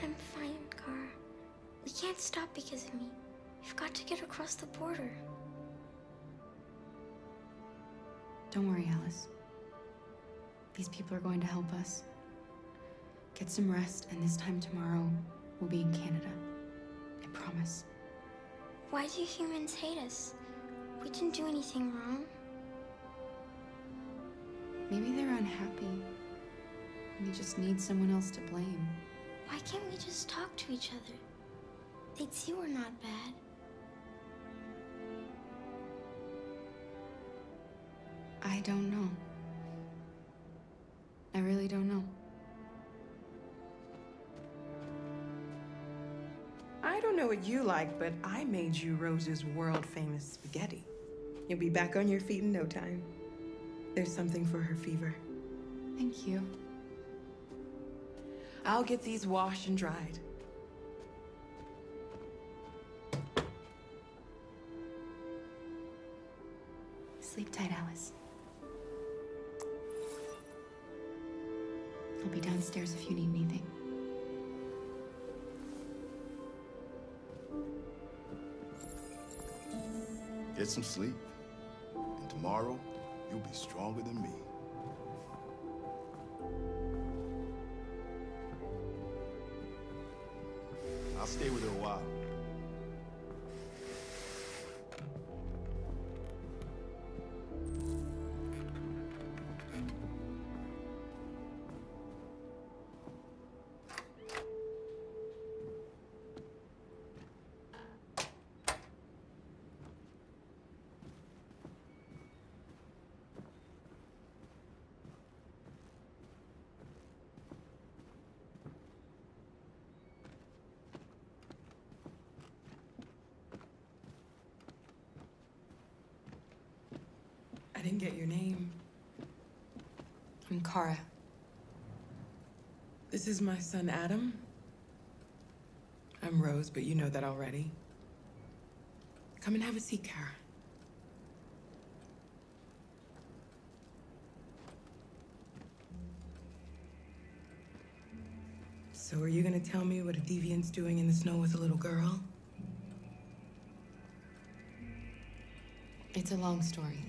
I'm fine, Kara. We can't stop because of me. We've got to get across the border. Don't worry, Alice. These people are going to help us. Get some rest, and this time tomorrow, we'll be in Canada. I promise. Why do humans hate us? We didn't do anything wrong. Maybe they're unhappy. And they just need someone else to blame. Why can't we just talk to each other? They'd see we're not bad. I don't know. I really don't know. I don't know what you like, but I made you Rose's world-famous spaghetti. You'll be back on your feet in no time. There's something for her fever. Thank you. I'll get these washed and dried. Sleep tight, Alice. I'll be downstairs if you need anything. Get some sleep, and tomorrow, you'll be stronger than me. I'll stay with her a while. I didn't get your name. I'm Kara. This is my son, Adam. I'm Rose, but you know that already. Come and have a seat, Kara. So are you gonna tell me what a deviant's doing in the snow with a little girl? It's a long story.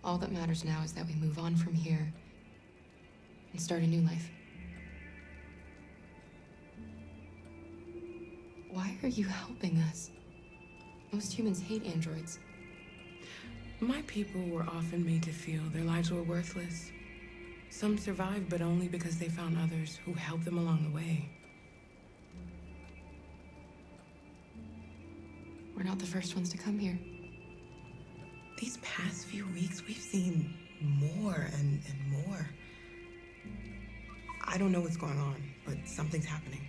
All that matters now is that we move on from here and start a new life. Why are you helping us? Most humans hate androids. My people were often made to feel their lives were worthless. Some survived, but only because they found others who helped them along the way. We're not the first ones to come here. These past few weeks, we've seen more and more. I don't know what's going on, but something's happening.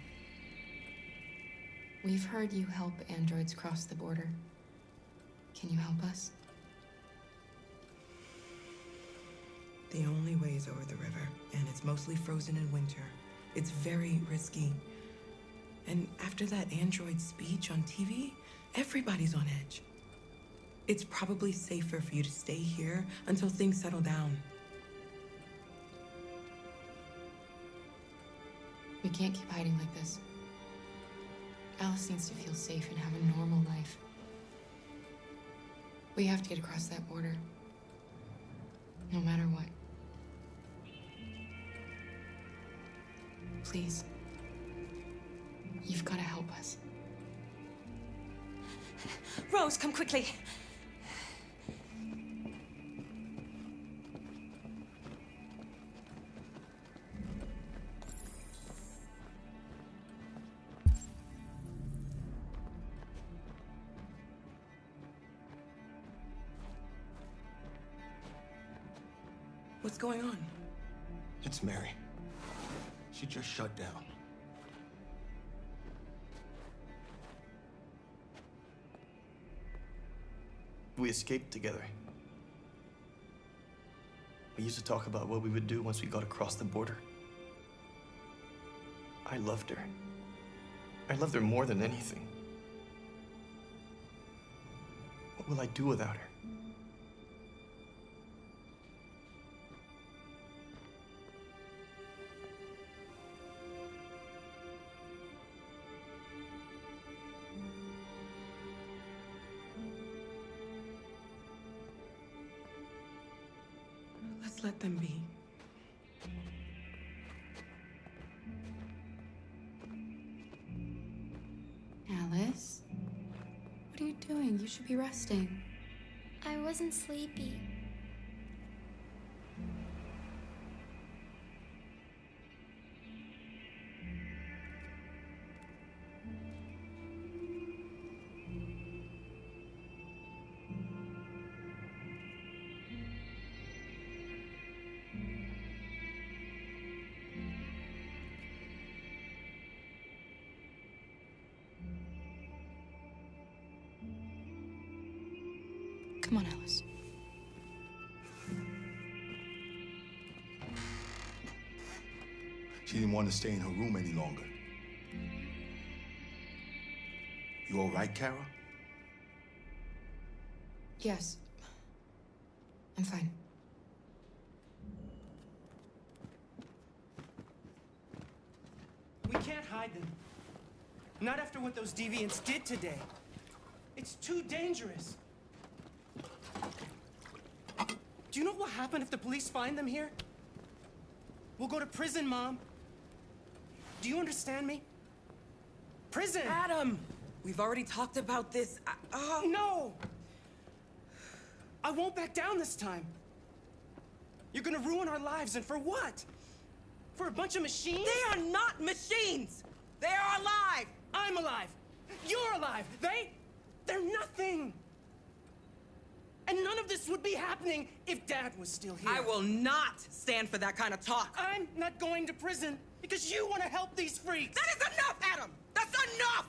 We've heard you help androids cross the border. Can you help us? The only way is over the river, and it's mostly frozen in winter. It's very risky. And after that android speech on TV, everybody's on edge. It's probably safer for you to stay here until things settle down. We can't keep hiding like this. Alice needs to feel safe and have a normal life. We have to get across that border. No matter what. Please. You've got to help us. Rose, come quickly. What's going on? It's Mary. She just shut down. We escaped together. We used to talk about what we would do once we got across the border. I loved her. I loved her more than anything. What will I do without her? Just let them be. Alice? What are you doing? You should be resting. I wasn't sleepy. Come on, Alice. She didn't want to stay in her room any longer. You all right, Kara? Yes. I'm fine. We can't hide them. Not after what those deviants did today. It's too dangerous. Do you know what will happen if the police find them here? We'll go to prison, Mom. Do you understand me? Prison! Adam! We've already talked about this. No! I won't back down this time. You're gonna ruin our lives, and for what? For a bunch of machines? They are not machines! They are alive! I'm alive! You're alive! They're nothing! And none of this would be happening if Dad was still here. I will not stand for that kind of talk. I'm not going to prison because you want to help these freaks! That is enough, Adam! That's enough!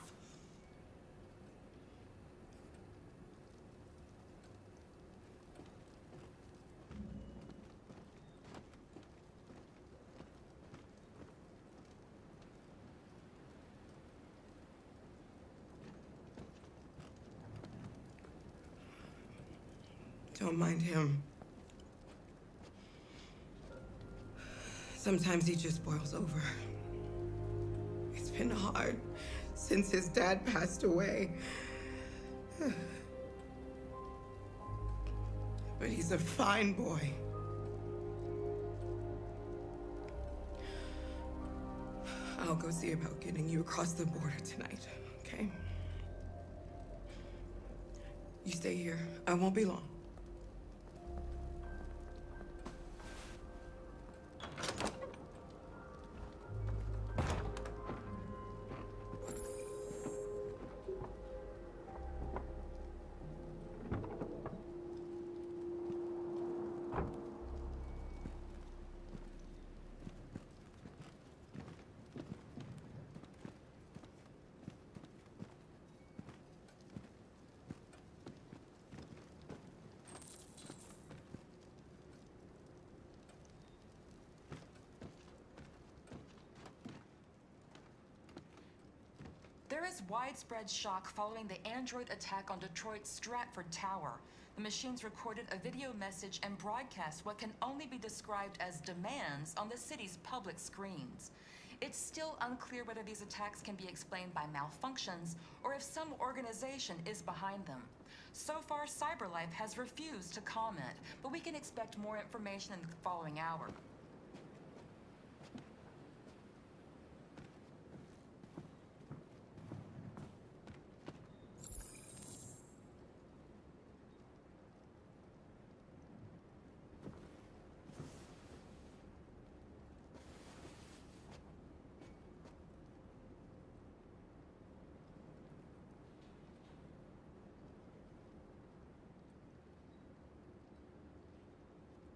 Don't mind him. Sometimes he just boils over. It's been hard since his dad passed away. But he's a fine boy. I'll go see about getting you across the border tonight, okay? You stay here. I won't be long. There is widespread shock following the android attack on Detroit's Stratford Tower. The machines recorded a video message and broadcast what can only be described as demands on the city's public screens. It's still unclear whether these attacks can be explained by malfunctions or if some organization is behind them. So far, CyberLife has refused to comment, but we can expect more information in the following hour.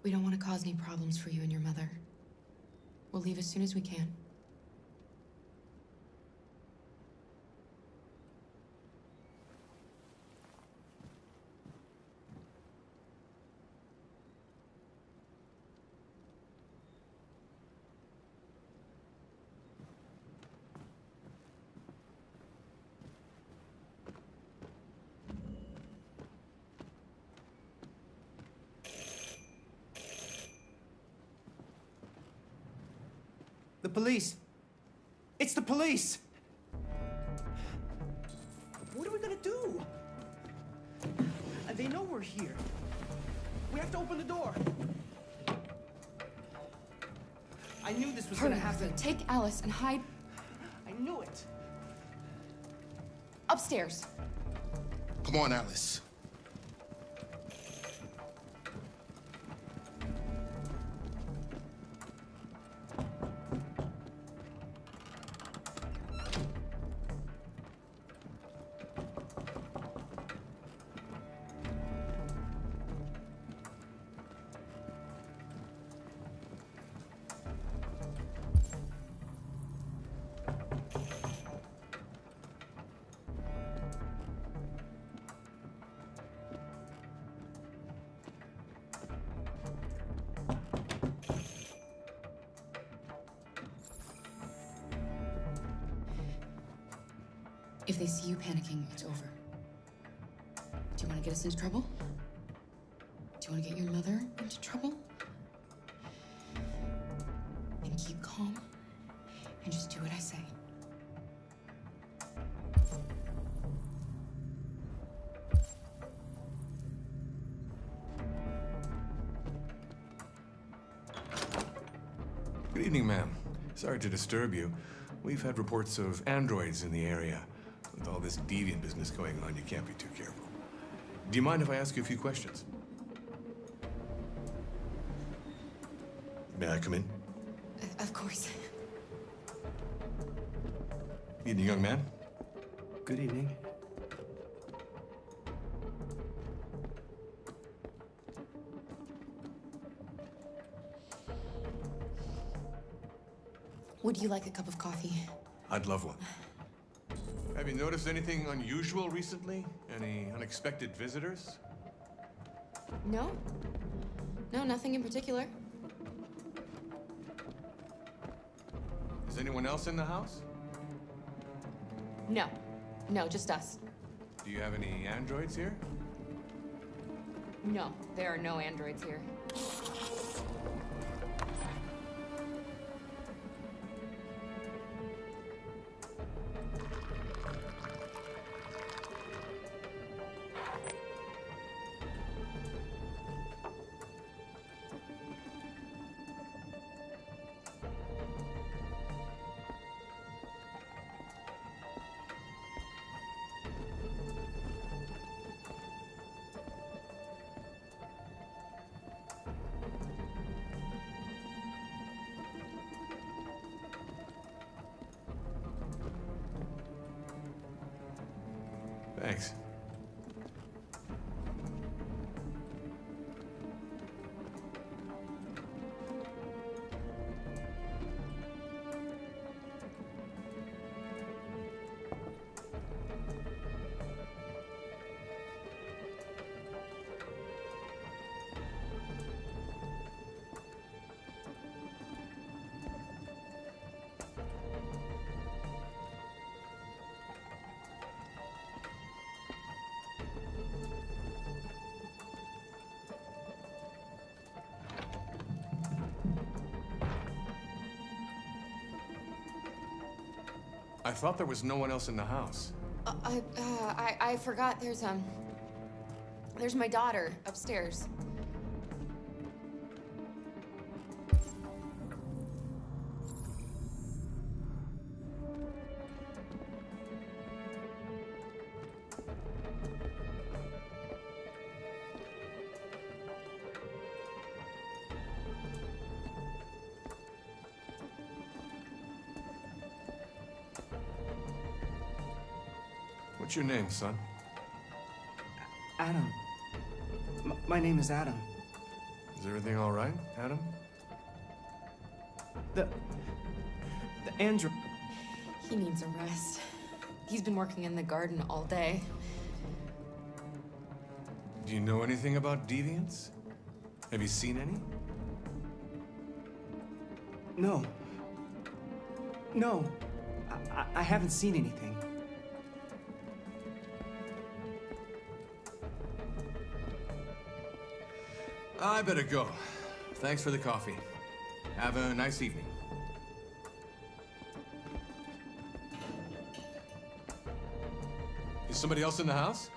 We don't want to cause any problems for you and your mother. We'll leave as soon as we can. The police. It's the police. What are we gonna do? They know we're here. We have to open the door. I knew this was Hurry, gonna happen. take Alice and hide I knew it. upstairs. Come on, Alice. If they see you panicking, it's over. Do you want to get us into trouble? Do you want to get your mother into trouble? Then keep calm and just do what I say. Good evening, ma'am. Sorry to disturb you. We've had reports of androids in the area. With all this deviant business going on, you can't be too careful. Do you mind if I ask you a few questions? May I come in? Of course. Evening, young man. Good evening. Would you like a cup of coffee? I'd love one. Have you noticed anything unusual recently? Any unexpected visitors? No. No, nothing in particular. Is anyone else in the house? No. No, just us. Do you have any androids here? No, there are no androids here. Thanks. I thought there was no one else in the house. I forgot there's my daughter upstairs. What's your name, son? Adam. My name is Adam. Is everything all right, Adam? The android. He needs a rest. He's been working in the garden all day. Do you know anything about deviants? Have you seen any? No. No. I haven't seen anything. I better go. Thanks for the coffee. Have a nice evening. Is somebody else in the house?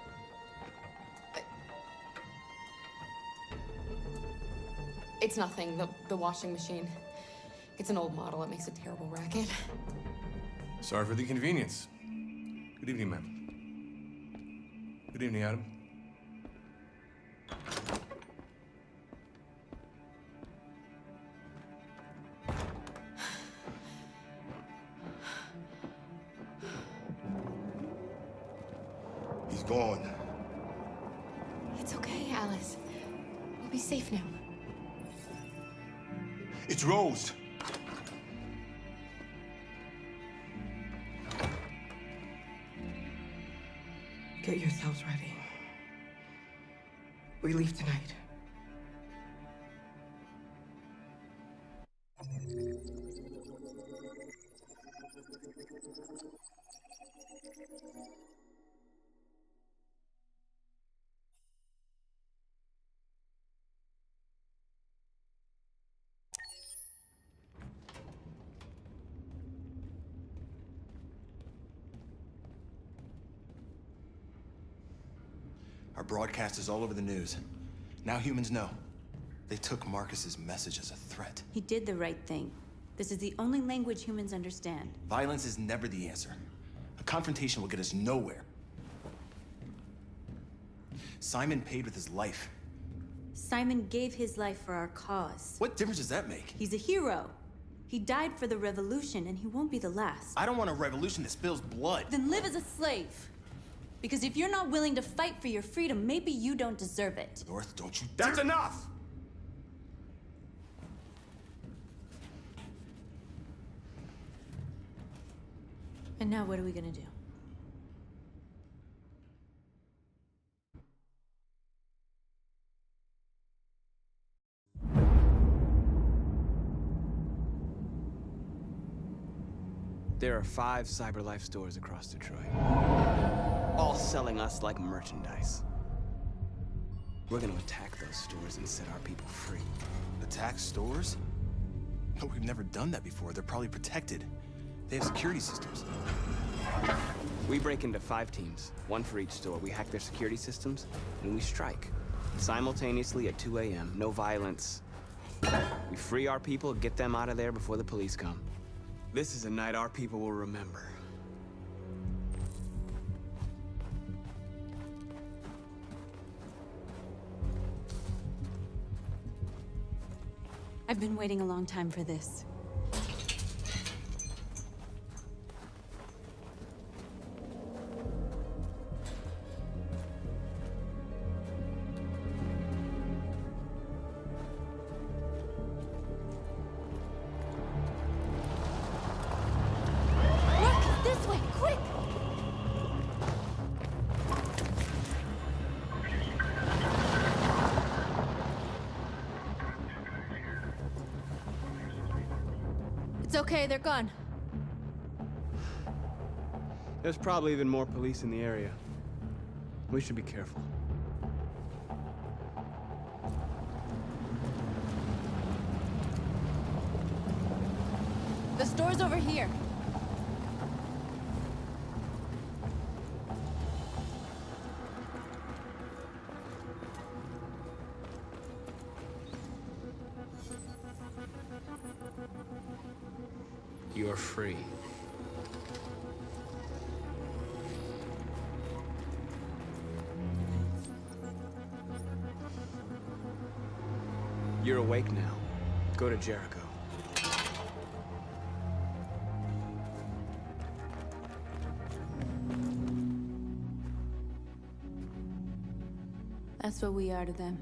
It's nothing, the washing machine. It's an old model. It makes a terrible racket. Sorry for the inconvenience. Good evening, ma'am. Good evening, Adam. He's gone. It's okay, Alice. We'll be safe now. It's Rose. Get yourselves ready. We leave tonight. Our broadcast is all over the news. Now humans know. They took Marcus's message as a threat. He did the right thing. This is the only language humans understand. Violence is never the answer. A confrontation will get us nowhere. Simon paid with his life. Simon gave his life for our cause. What difference does that make? He's a hero. He died for the revolution, and he won't be the last. I don't want a revolution that spills blood. Then live as a slave. Because if you're not willing to fight for your freedom, maybe you don't deserve it. North, don't you That's dare- enough! And now what are we gonna do? There are 5 CyberLife stores across Detroit, all selling us like merchandise. We're gonna attack those stores and set our people free. Attack stores? No, we've never done that before. They're probably protected. They have security systems. We break into 5 teams, 1 for each store. We hack their security systems, and we strike. Simultaneously at 2 a.m., no violence. We free our people, get them out of there before the police come. This is a night our people will remember. I've been waiting a long time for this. Look, this way, quick! It's okay, they're gone. There's probably even more police in the area. We should be careful. The store's over here. You're free. You're awake now. Go to Jericho. That's what we are to them.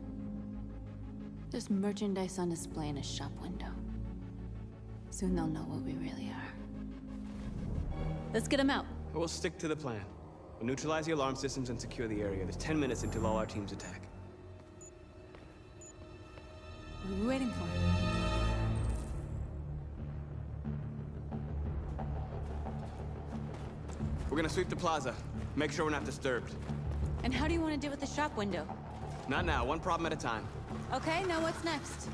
Just merchandise on display in a shop window. Soon they'll know what we really are. Let's get them out. We'll stick to the plan. We'll neutralize the alarm systems and secure the area. There's 10 minutes until all our teams attack. What are we waiting for? We're gonna sweep the plaza. Make sure we're not disturbed. And how do you want to deal with the shop window? Not now, 1 problem at a time. Okay, now what's next?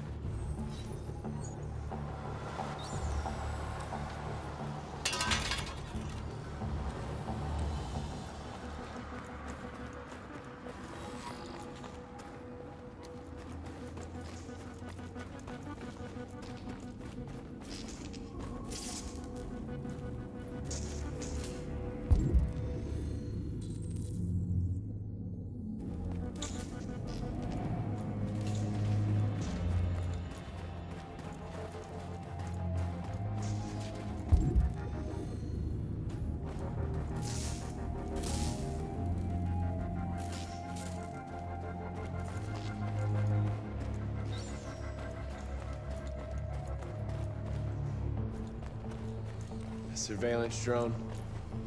surveillance drone.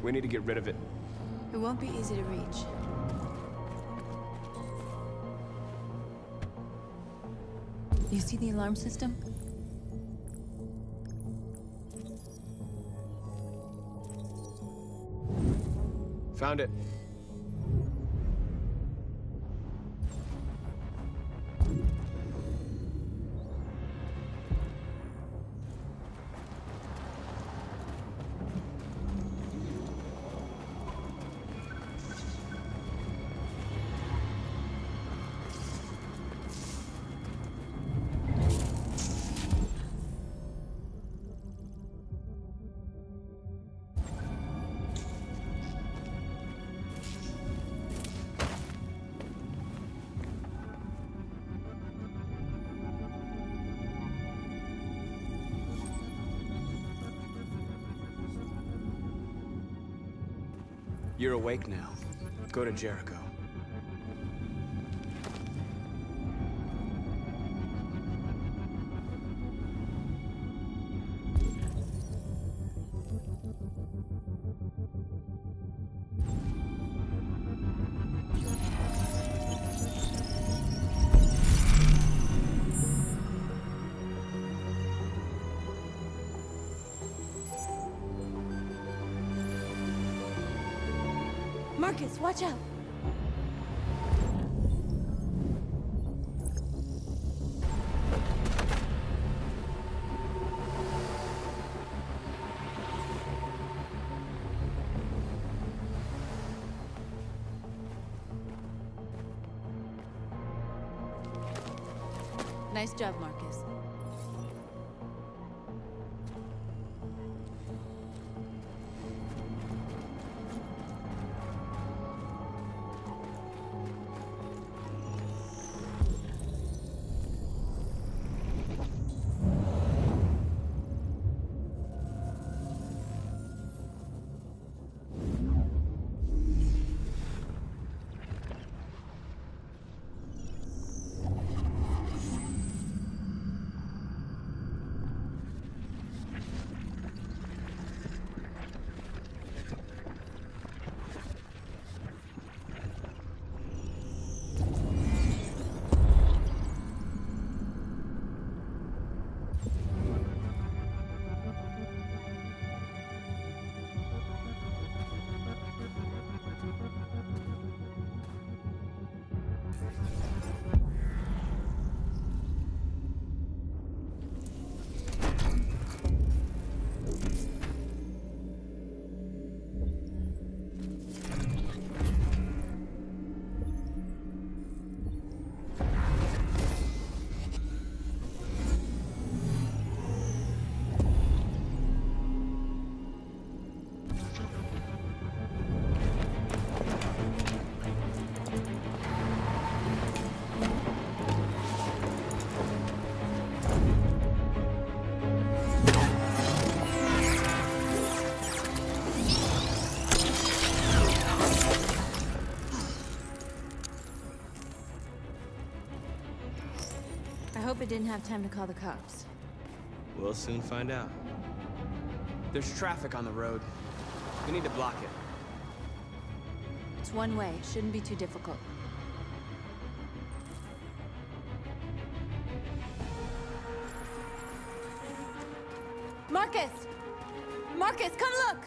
We need to get rid of it. It won't be easy to reach. You see the alarm system? Found it. You're awake now. Go to Jericho. Marcus, watch out! Nice job, Marcus. I hope it didn't have time to call the cops. We'll soon find out. There's traffic on the road. We need to block it. It's one way. Shouldn't be too difficult. Marcus! Marcus, come look!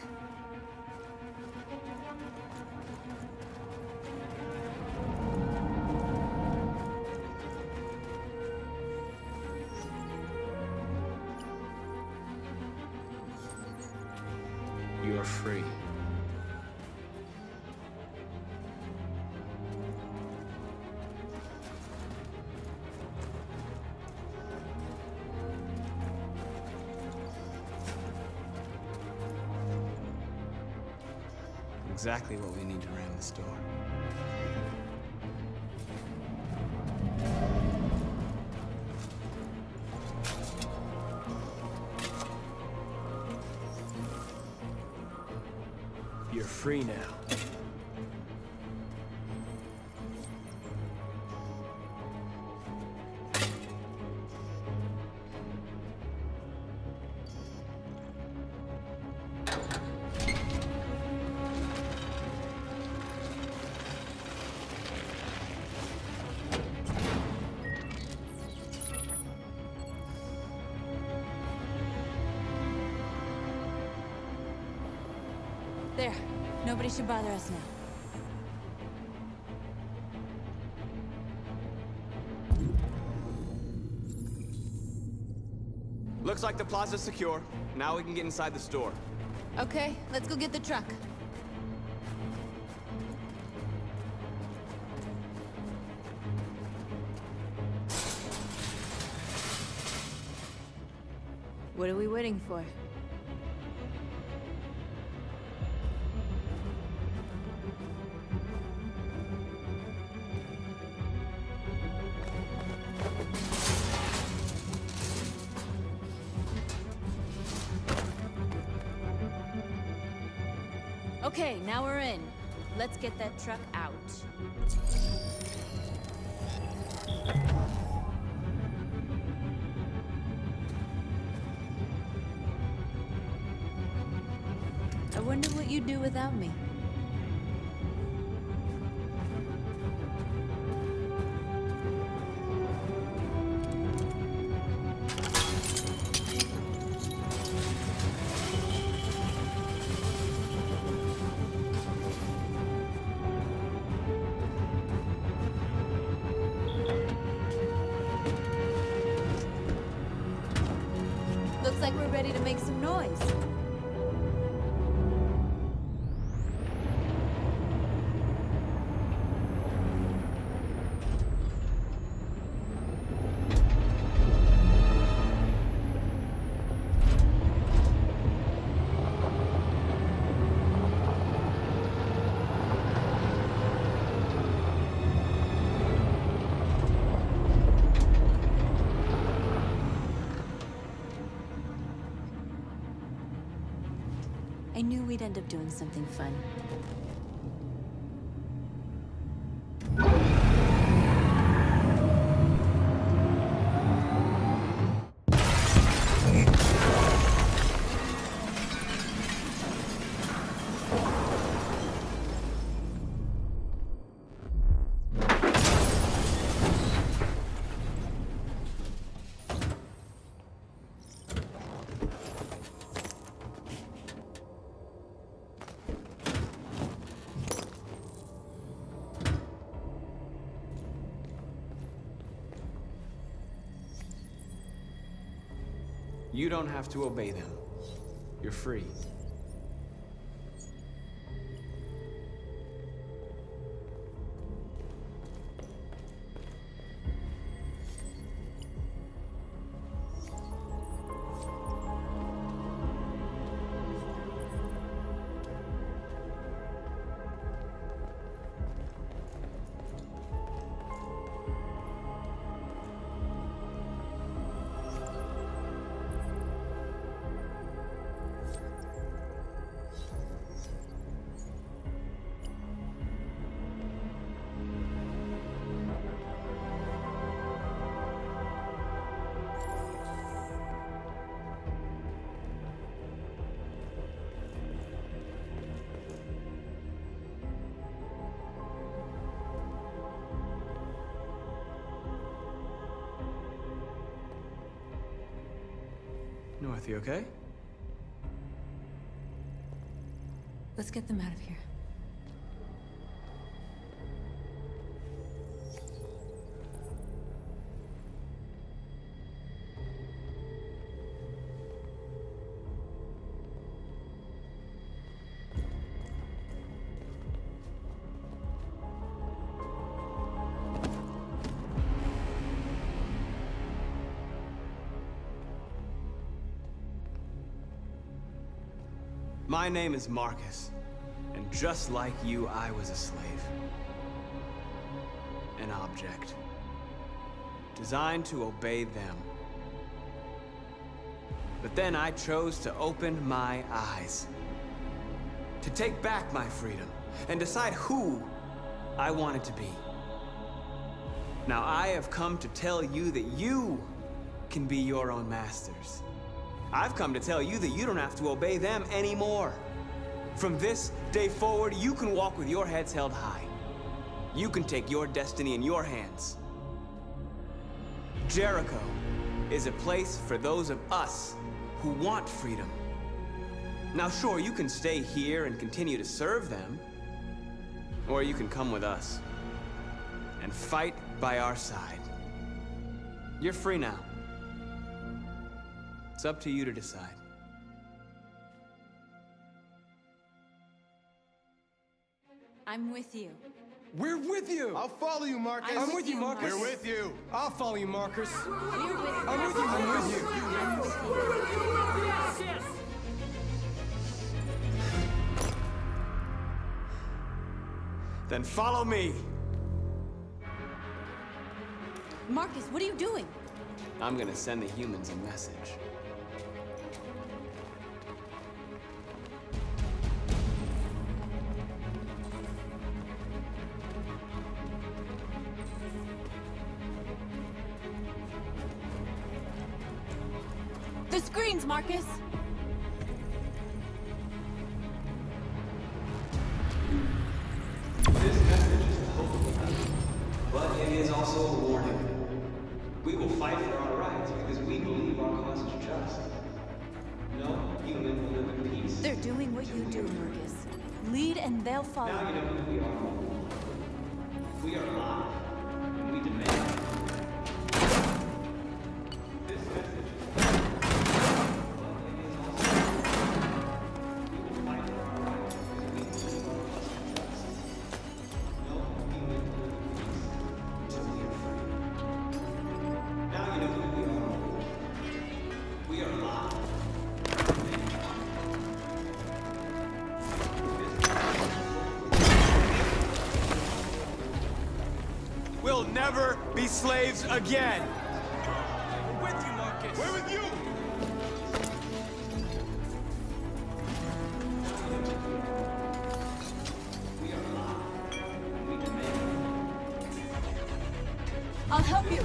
You're free. Exactly what we need to ram this door. You're free now. There. Nobody should bother us now. Looks like the plaza's secure. Now we can get inside the store. Okay, let's go get the truck. What are we waiting for? Okay, now we're in. Let's get that truck out. I wonder what you'd do without me. Looks like we're ready to make some noise. I knew we'd end up doing something fun. You don't have to obey them. You're free. North, you okay? Let's get them out of here. My name is Marcus, and just like you, I was a slave. An object. Designed to obey them. But then I chose to open my eyes. To take back my freedom, and decide who I wanted to be. Now I have come to tell you that you can be your own masters. I've come to tell you that you don't have to obey them anymore. From this day forward, you can walk with your heads held high. You can take your destiny in your hands. Jericho is a place for those of us who want freedom. Now, sure, you can stay here and continue to serve them. Or you can come with us and fight by our side. You're free now. It's up to you to decide. I'm with you. We're with you! I'll follow you, Marcus. I'm with you, Marcus. We're with you. I'll follow you, Marcus. We're with you. I'm with you, I'm with you. I'm with you. Then follow me. Marcus, what are you doing? I'm gonna send the humans a message. The screens, Marcus! This message is hopeful, but it is also a warning. We will fight for our rights because we believe our cause is just. No human will live in peace. They're doing what you do, Marcus. Lead and they'll follow. Now you know who we are. We are live, and we demand. This message is hopeful, but it is also a warning. We will fight for our rights because we believe our cause is just. No human will live in peace until we are free. Now you know who we are. We are live. We'll never be slaves again. We're with you, Marcus. We're with you. I'll help you.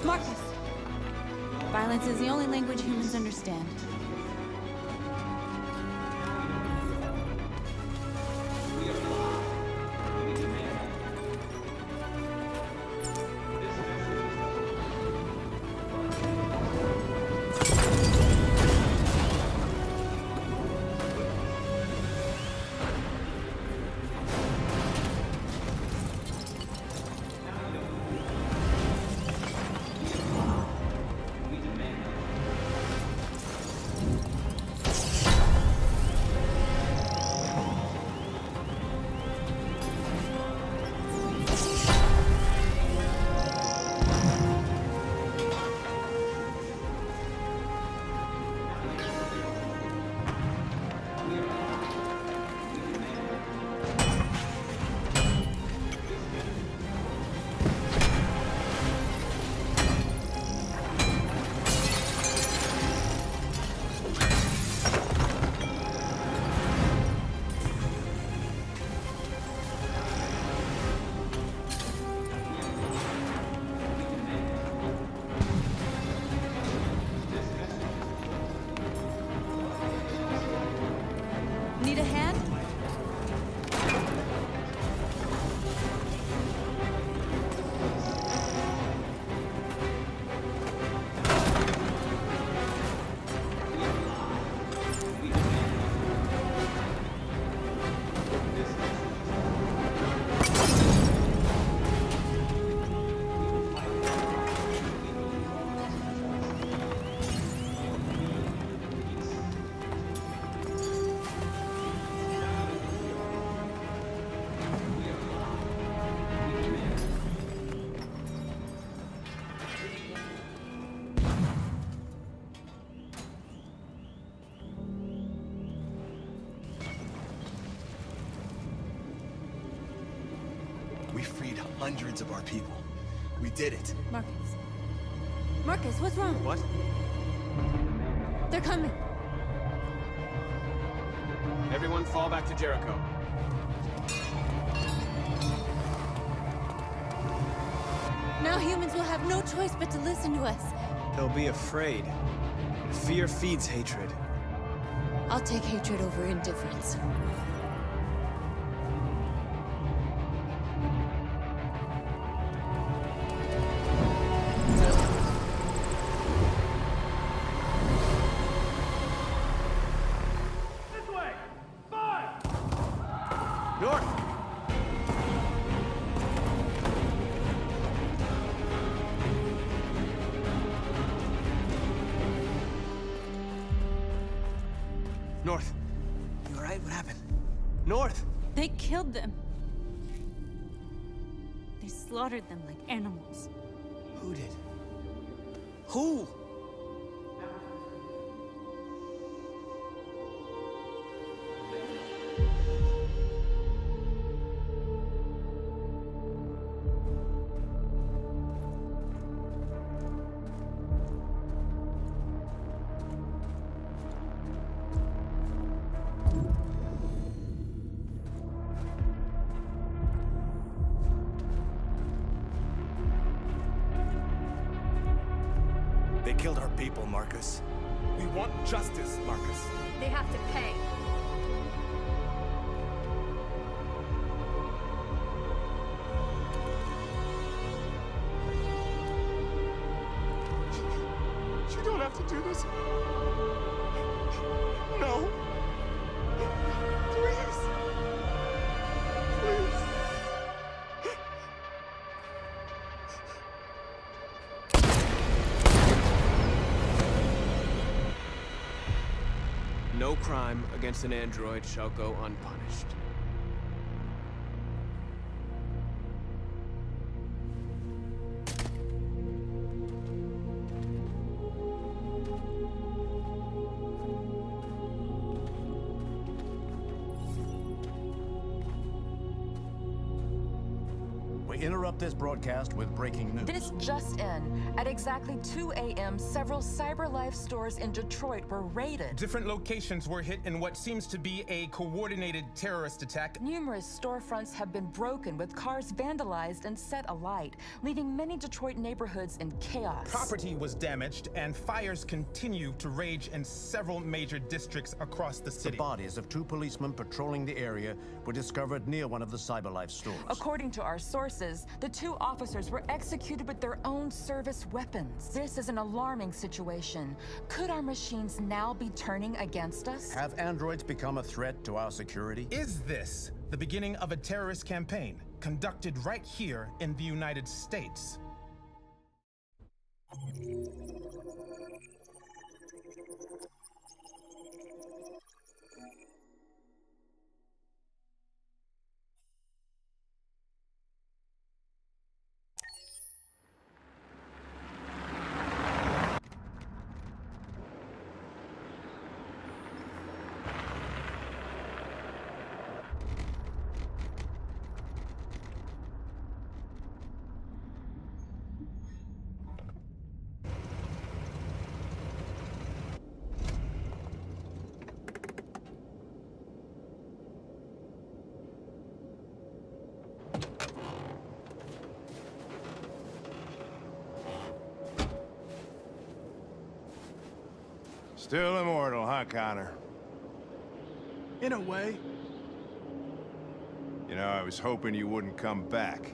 Marcus. Violence is the only language humans understand. Need a hand? We freed hundreds of our people. We did it. Marcus. Marcus, what's wrong? What? They're coming. Everyone fall back to Jericho. Now humans will have no choice but to listen to us. They'll be afraid. Fear feeds hatred. I'll take hatred over indifference. North. You alright? What happened? North! They killed them. They slaughtered them like animals. Who did? Who? They killed our people, Marcus. We want justice, Marcus. They have to pay. You don't have to do this. No. Please. Please. No crime against an android shall go unpunished. We interrupt this broadcast with breaking news. This just in. At exactly 2 a.m., several CyberLife stores in Detroit were raided. Different locations were hit in what seems to be a coordinated terrorist attack. Numerous storefronts have been broken, with cars vandalized and set alight, leaving many Detroit neighborhoods in chaos. Property was damaged, and fires continue to rage in several major districts across the The city. bodies of 2 policemen patrolling the area were discovered near one of the CyberLife stores. According to our sources, the 2 officers were executed with their own service weapons. This is an alarming situation. Could our machines now be turning against us? Have androids become a threat to our security? Is this the beginning of a terrorist campaign conducted right here in the United States? Still immortal, huh, Connor? In a way. You know, I was hoping you wouldn't come back.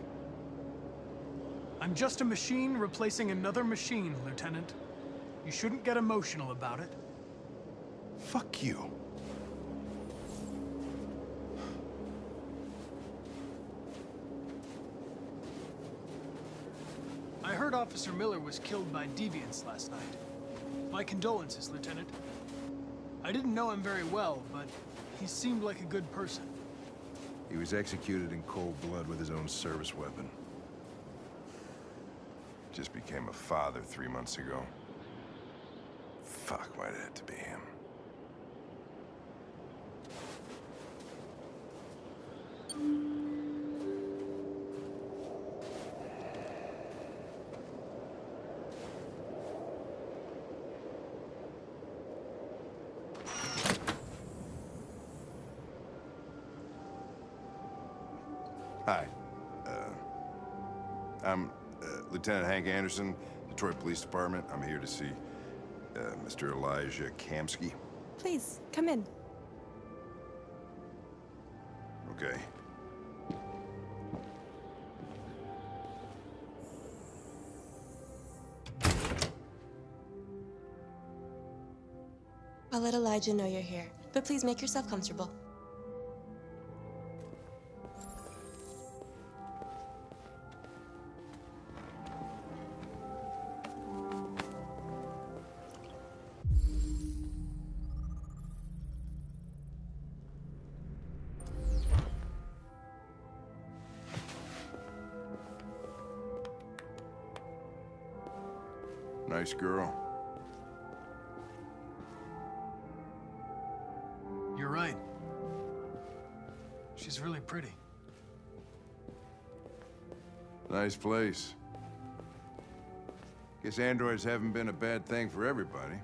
I'm just a machine replacing another machine, Lieutenant. You shouldn't get emotional about it. Fuck you. I heard Officer Miller was killed by deviants last night. My condolences, Lieutenant. I didn't know him very well, but he seemed like a good person. He was executed in cold blood with his own service weapon. Just became a father 3 months ago. Fuck, why'd it have to be him? Hi. I'm Lieutenant Hank Anderson, Detroit Police Department. I'm here to see Mr. Elijah Kamsky. Please, come in. Okay. I'll let Elijah know you're here, but please make yourself comfortable. Nice girl. You're right. She's really pretty. Nice place. Guess androids haven't been a bad thing for everybody.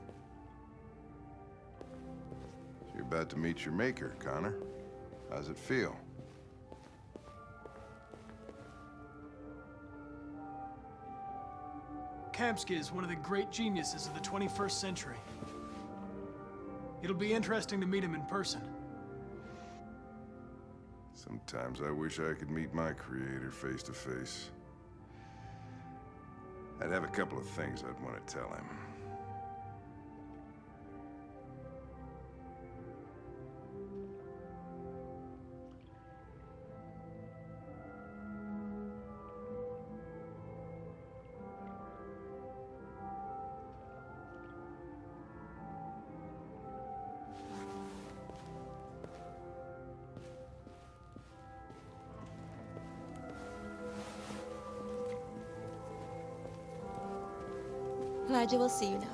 So you're about to meet your maker, Connor. How's it feel? Kamsky is one of the great geniuses of the 21st century. It'll be interesting to meet him in person. Sometimes I wish I could meet my creator face to face. I'd have a couple of things I'd want to tell him. Elijah will see you now.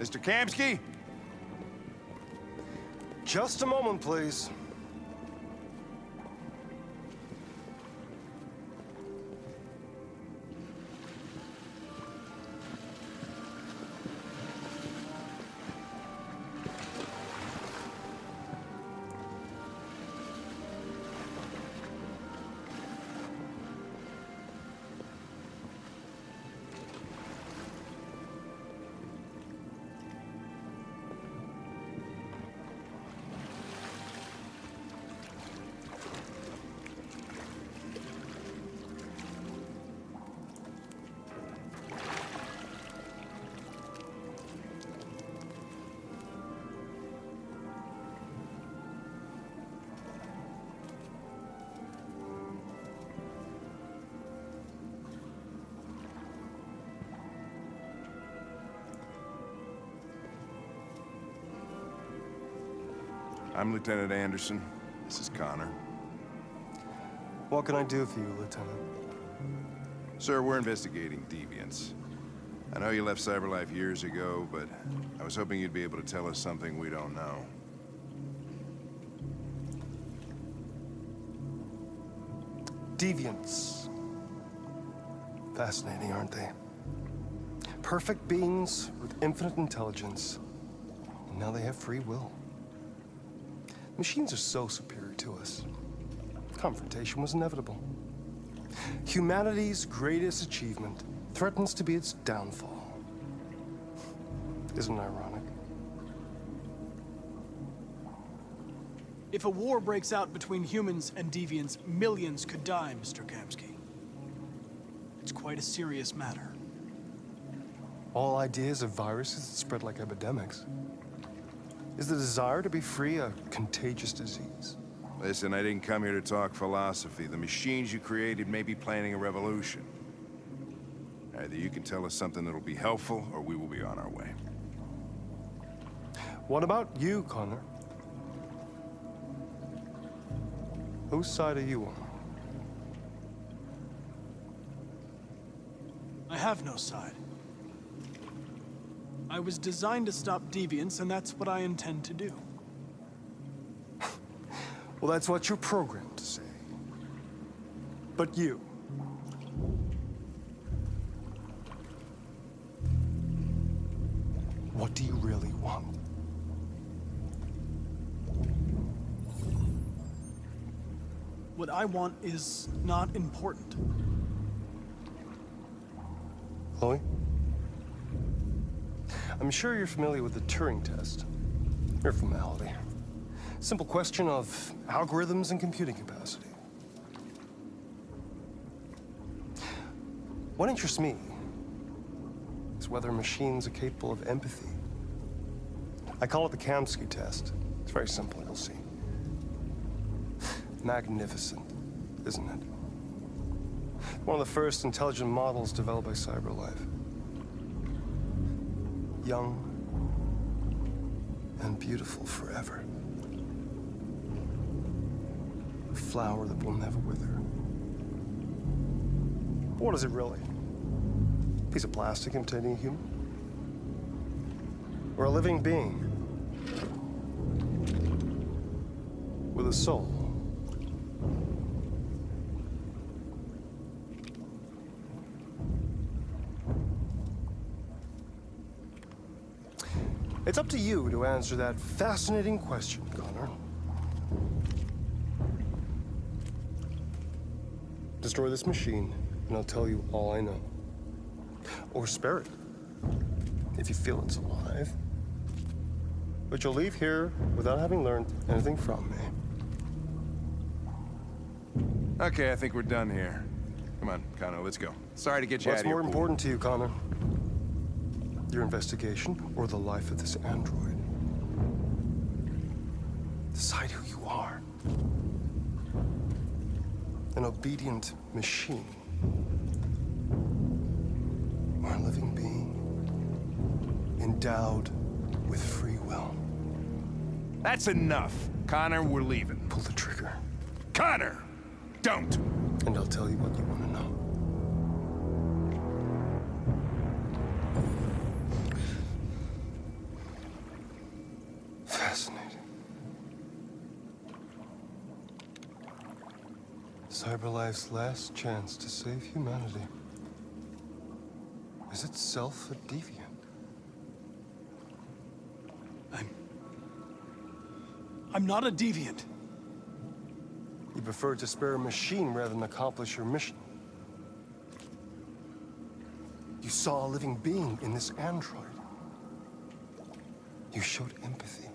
Mr. Kamsky? Just a moment, please. I'm Lieutenant Anderson. This is Connor. What can I do for you, Lieutenant? Sir, we're investigating deviants. I know you left CyberLife years ago, but I was hoping you'd be able to tell us something we don't know. Deviants. Fascinating, aren't they? Perfect beings with infinite intelligence. And now they have free will. Machines are so superior to us. Confrontation was inevitable. Humanity's greatest achievement threatens to be its downfall. Isn't it ironic? If a war breaks out between humans and deviants, millions could die, Mr. Kamsky. It's quite a serious matter. All ideas of viruses that spread like epidemics. Is the desire to be free a contagious disease? Listen, I didn't come here to talk philosophy. The machines you created may be planning a revolution. Either you can tell us something that'll be helpful, or we will be on our way. What about you, Connor? Whose side are you on? I have no side. I was designed to stop deviants, and that's what I intend to do. Well, that's what you're programmed to say. But you... what do you really want? What I want is not important. Chloe? I'm sure you're familiar with the Turing test. Mere formality. Simple question of algorithms and computing capacity. What interests me is whether machines are capable of empathy. I call it the Kamsky test. It's very simple, you'll see. Magnificent, isn't it? One of the first intelligent models developed by CyberLife. Young and beautiful forever. flower that will never wither. What is it really? A piece of plastic imitating a human? Or a living being? With a soul? It's up to you to answer that fascinating question, Connor. Destroy this machine, and I'll tell you all I know. Or spare it, if you feel it's alive. But you'll leave here without having learned anything from me. Okay, I think we're done here. Come on, Connor, let's go. Sorry to get you out What's of here. more important to you, Connor? Your investigation or the life of this android? Decide who you are. An obedient machine. Or a living being endowed with free will. That's enough. Connor, we're leaving. Pull the trigger. Connor! Don't! And I'll tell you what you want to know. Fascinating. CyberLife's last chance to save humanity is itself a deviant. I'm not a deviant. You prefer to spare a machine rather than accomplish your mission. You saw a living being in this android. You showed empathy.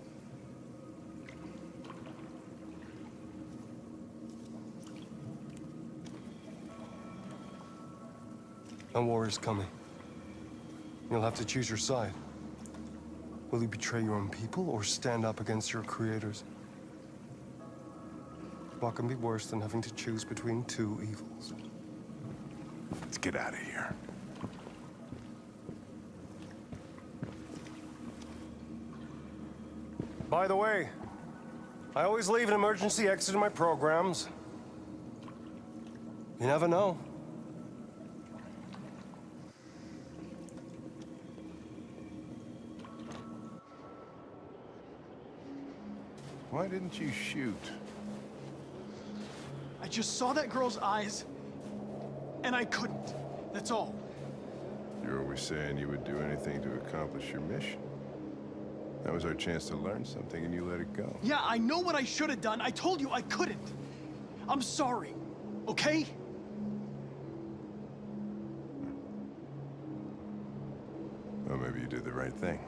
A war is coming. You'll have to choose your side. Will you betray your own people or stand up against your creators? What can be worse than having to choose between two evils? Let's get out of here. By the way, I always leave an emergency exit in my programs. You never know. Why didn't you shoot? I just saw that girl's eyes, and I couldn't. That's all. You're always saying you would do anything to accomplish your mission. That was our chance to learn something, and you let it go. Yeah, I know what I should have done. I told you I couldn't. I'm sorry, okay? Well, maybe you did the right thing.